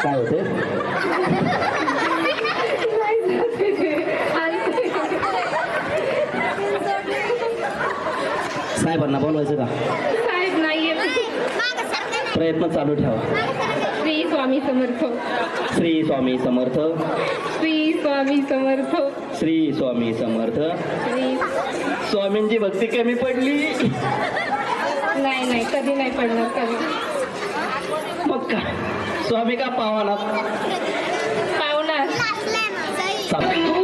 काय होते? साहेबांना बोलवायचं का? साहेब नाहीये. प्रयत्न चालू ठेवा. श्री स्वामी समर्थ. श्री स्वामी समर्थ. श्री स्वामी समर्थ. श्री स्वामी समर्थ. श्री स्वामींची भक्ती कमी पडली. नाही नाही कधी नाही पडणार कधी. मग काय स्वामी का पावाना पावणार. चालेल.